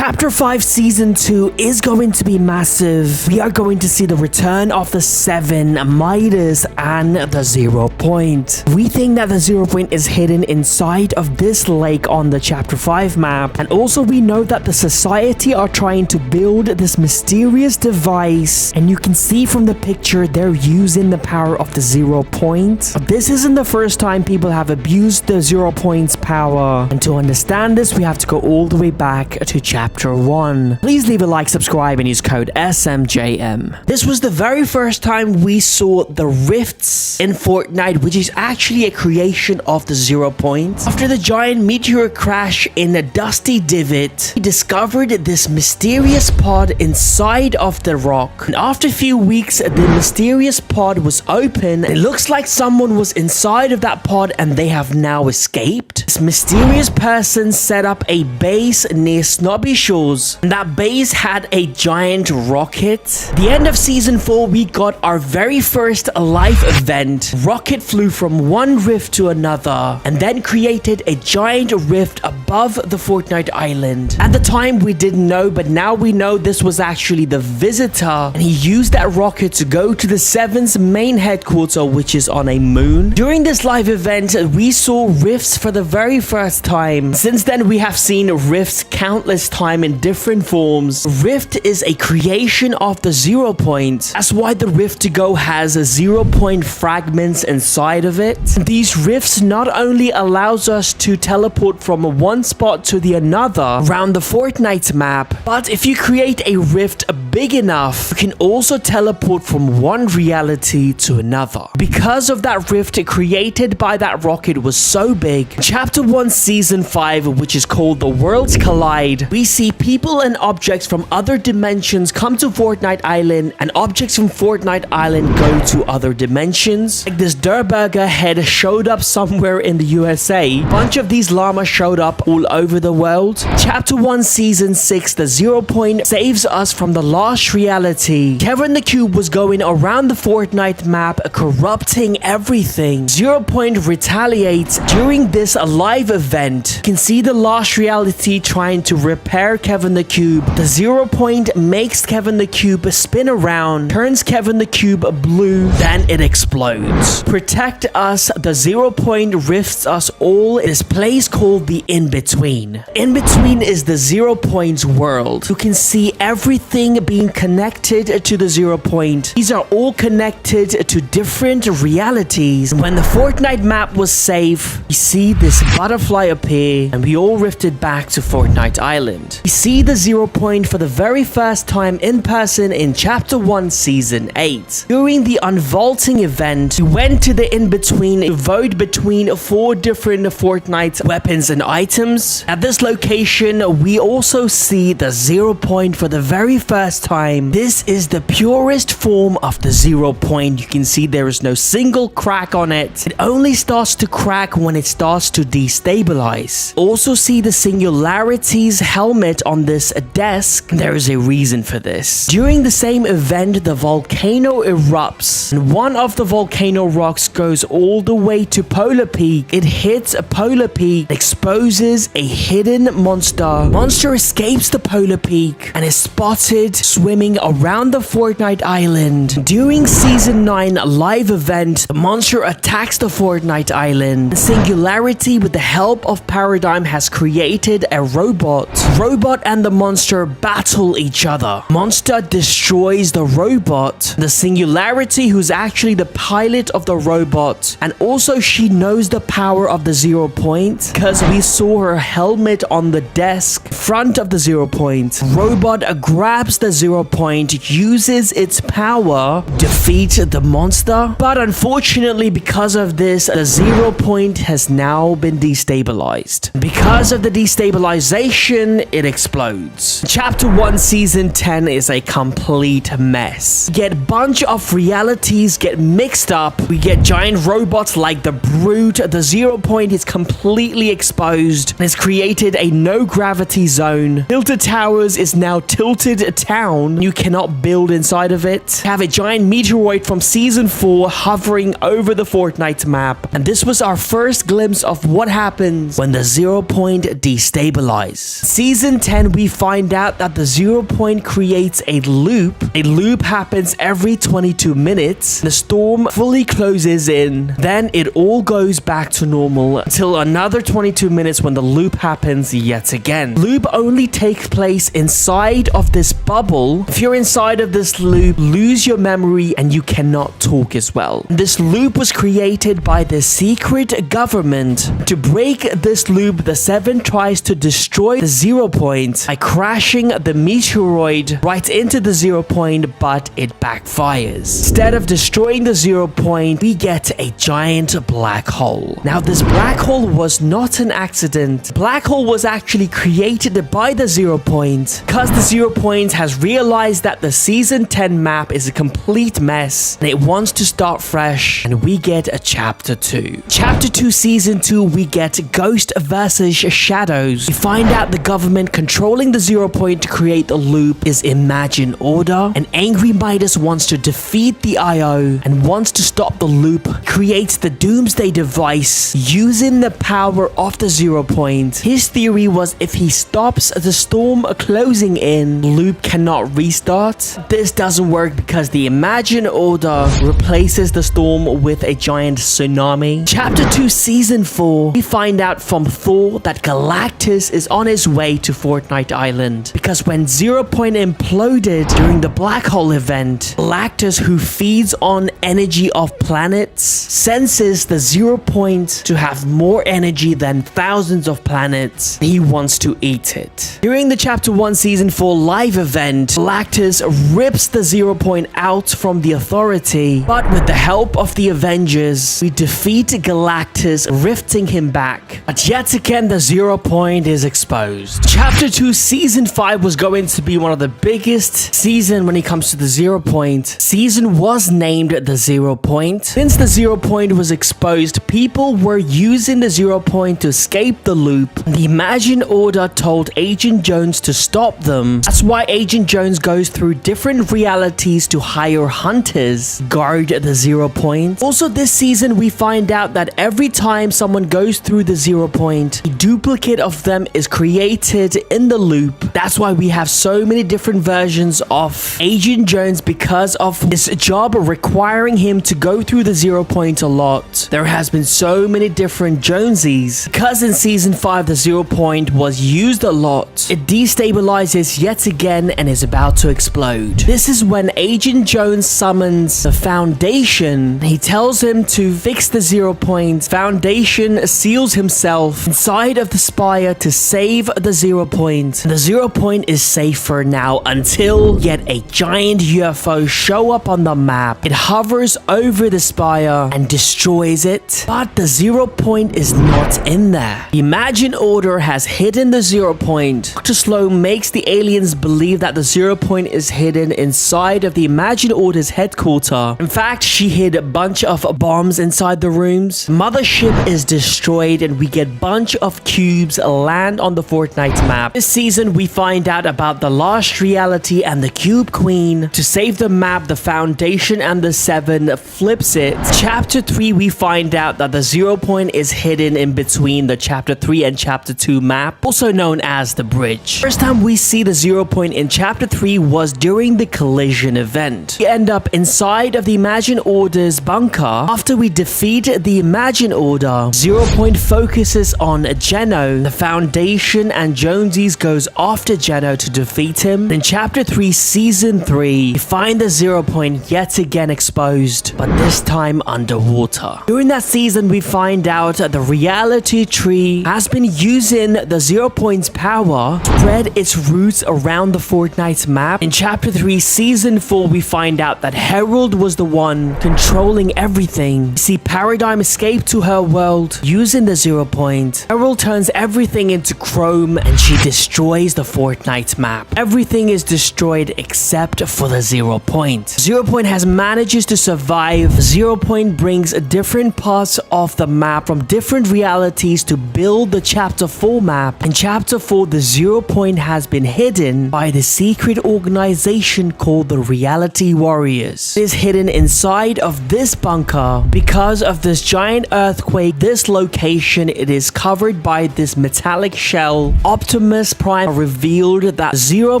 Chapter 5 Season 2 is going to be massive. We are going to see the return of the 7, Midas, and the 0 Point. We think that the 0 Point is hidden inside of this lake on the Chapter 5 map. And also we know that the society are trying to build this mysterious device. And you can see from the picture they're using the power of the 0 Point. This isn't the first time people have abused the 0 Point's power. And to understand this, we have to go all the way back to Chapter 1. Please leave a like, subscribe, and use code SMJM. This was the very first time we saw the rifts in Fortnite, which is actually a creation of the 0 Point. After the giant meteor crash in a dusty divot, we discovered this mysterious pod inside of the rock. And after a few weeks, the mysterious pod was open. It looks like someone was inside of that pod and they have now escaped. This mysterious person set up a base near Snobby Shores, and that base had a giant rocket. At the end of season 4, we got our very first live event. Rocket flew from one rift to another and then created a giant rift above the Fortnite island. At the time we didn't know, but now we know this was actually the visitor, and he used that rocket to go to the 7's main headquarters, which is on a moon. During this live event, we saw rifts for the very first time. Since then, we have seen rifts countless times in different forms. Rift is a creation of the 0 Point. That's why the Rift to Go has a 0 Point fragments inside of it. These rifts not only allows us to teleport from one spot to the another around the Fortnite map, but if you create a rift big enough, you can also teleport from one reality to another. Because of that rift created by that rocket was so big, Chapter 1 Season 5, which is called The Worlds Collide, we see people and objects from other dimensions come to Fortnite Island, and objects from Fortnite Island go to other dimensions. Like this Durburger head showed up somewhere in the USA. A bunch of these llamas showed up all over the world. Chapter 1 Season 6, the 0 Point saves us from the lost reality. Kevin the Cube was going around the Fortnite map corrupting everything. 0 Point retaliates during this live event. You can see the lost reality trying to repair Kevin the Cube. The 0 Point makes Kevin the Cube spin around, turns Kevin the Cube blue, then it explodes. Protect us, the 0 Point rifts us all in this place called the In-Between. In-Between is the 0 Point's world. You can see everything being connected to the 0 Point. These are all connected to different realities. And when the Fortnite map was safe, we see this butterfly appear, and we all rifted back to Fortnite Island. We see the 0 Point for the very first time in person in Chapter 1 Season 8. During the unvaulting event, we went to the In-Between to vote between 4 different Fortnite weapons and items. At this location, we also see the 0 Point for the very first time. This is the purest form of the 0 Point. You can see there is no single crack on it. It only starts to crack when it starts to destabilize. Also see the Singularity's helmet on this desk. There is a reason for this. During the same event, the volcano erupts, and one of the volcano rocks goes all the way to Polar Peak. It hits a Polar Peak, exposes a hidden monster. Monster escapes the Polar Peak and is spotted swimming around the Fortnite Island. During Season 9 live event, the monster attacks the Fortnite Island. The Singularity, with the help of Paradigm, has created a robot. Robot and the monster battle each other. Monster destroys the robot. The Singularity, who's actually the pilot of the robot, and also she knows the power of the 0 Point because we saw her helmet on the desk front of the 0 Point. Robot grabs the 0 Point, uses its power, defeats the monster, but unfortunately because of this, the 0 Point has now been destabilized. Because of the destabilization, it explodes. Chapter 1 Season 10 is a complete mess. We get a bunch of realities get mixed up. We get giant robots like the Brute. The 0 Point is completely exposed and has created a no gravity zone. Tilted Towers is now tilted tilted town. You cannot build inside of it. We have a giant meteoroid from Season 4 hovering over the Fortnite map. And this was our first glimpse of what happens when the 0 point destabilizes. Season 10, we find out that the 0 point creates a loop. A loop happens every 22 minutes. The storm fully closes in. Then it all goes back to normal until another 22 minutes when the loop happens yet again. Loop only takes place inside of this bubble. If you're inside of this loop, lose your memory and you cannot talk as well. This loop was created by the secret government. To break this loop, the 7 tries to destroy the 0 point by crashing the meteoroid right into the 0 point, but it backfires. Instead of destroying the 0 point, we get a giant black hole. Now, this black hole was not an accident. Black hole was actually created by the 0 point because the 0 point has realized that the Season 10 map is a complete mess and it wants to start fresh, and we get a Chapter 2. Chapter 2, Season 2, we get Ghost versus Shadows. We find out the government controlling the 0 point to create the loop is Imagine Order, and Angry Midas wants to defeat the IO and wants to stop the loop. He creates the Doomsday device using the power of the 0 point. His theory was if he stops the storm closing in, loop cannot restart. This doesn't work because the Imagine Order replaces the storm with a giant tsunami. Chapter 2, Season 4, we find out from Thor that Galactus is on his way to Fortnite Island because when 0 point imploded during the black hole event, Galactus, who feeds on energy of planets, senses the 0 point to have more energy than thousands of planets. He wants to eat it. During the Chapter 1 Season 4 live event, Galactus rips the 0 point out from the Authority, but with the help of the Avengers, we defeat Galactus, rifting him back. But yet again, the 0 point is exposed. Chapter 2 Season 5 was going to be one of the biggest season when it comes to the 0 point. Season was named the 0 point. Since the 0 point was exposed, people were using the 0 point to escape the loop. The Imagine Order told Agent Jones to stop them. That's why Agent Jones goes through different realities to hire hunters guard the 0 point. Also, this season we find out that every time someone goes through the 0 point, a duplicate of them is created in the loop. That's why we have so many different versions of Agent Jones because of his job requiring him to go through the 0 point a lot. There has been so many different Jonesies. Because in Season 5 the 0 point was used a lot, it destabilizes yet again and is about to explode. This is when Agent Jones summons the Foundation. He tells him to fix the 0 point. Foundation seals himself inside of the spire to save the 0 point. The 0 point is safe for now until yet a giant UFO show up on the map. It hovers over the spire and destroys it, but the 0 point is not in there. The Imagine Order has hidden the 0 point. Dr. Slow makes the aliens believe that the 0 point is hidden inside of the Imagine Order's headquarters. In fact, she hid a bunch of bombs inside the rooms. Mothership is destroyed and we get bunch of cubes land on the Fortnite map. This season we find out about the Lost Reality and the Cube Queen. To save the map, the Foundation and the 7 flips it. Chapter 3 we find out that the 0 point is hidden in between the Chapter 3 and Chapter 2 map, also known as the bridge. First time we see the 0 point in Chapter 3 was during the collision event. We end up inside of the Imagine Order's bunker. After we defeat the Imagine Order, 0 point focuses on Geno. The Foundation and Jonesies goes after Geno to defeat him. In Chapter 3 Season 3, we find the 0 point yet again exposed, but this time underwater. During that season we find out the reality tree has been using the 0 point's power to spread its roots around the Fortnite map. In Chapter 3 Season 4 we find out that Herald was the one controlling everything. We see Paradigm escape to her world using the 0 point. Herald turns everything into chrome and she destroys the Fortnite map. Everything is destroyed except for the 0 point. 0 point has manages to survive. 0 point brings different parts of the map from different realities to build the Chapter 4 map. In Chapter 4 the 0 point has been hidden hidden by the secret organization called the Reality Warriors. It is hidden inside of this bunker. Because of this giant earthquake, this location, it is covered by this metallic shell. Optimus Prime revealed that 0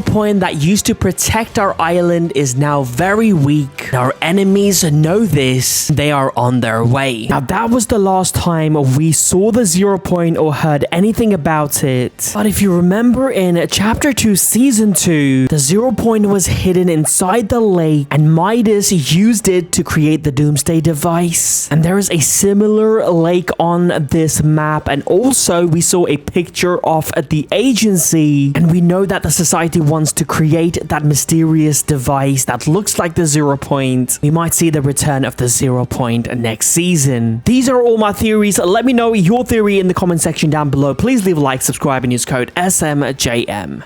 Point that used to protect our island is now very weak. Our enemies know this. They are on their way. Now that was the last time we saw the 0 Point or heard anything about it. But if you remember in chapter 2 season 2, the 0 Point was hidden inside the lake and Midas used it to create the Doomsday device. And there is a similar lake on this map, and also we saw a picture of the agency, and we know that the society wants to create that mysterious device that looks like the 0 Point. We might see the return of the 0 Point next season. These are all my theories. Let me know your theory in the comment section down below. Please leave a like, subscribe, and use code SMJM.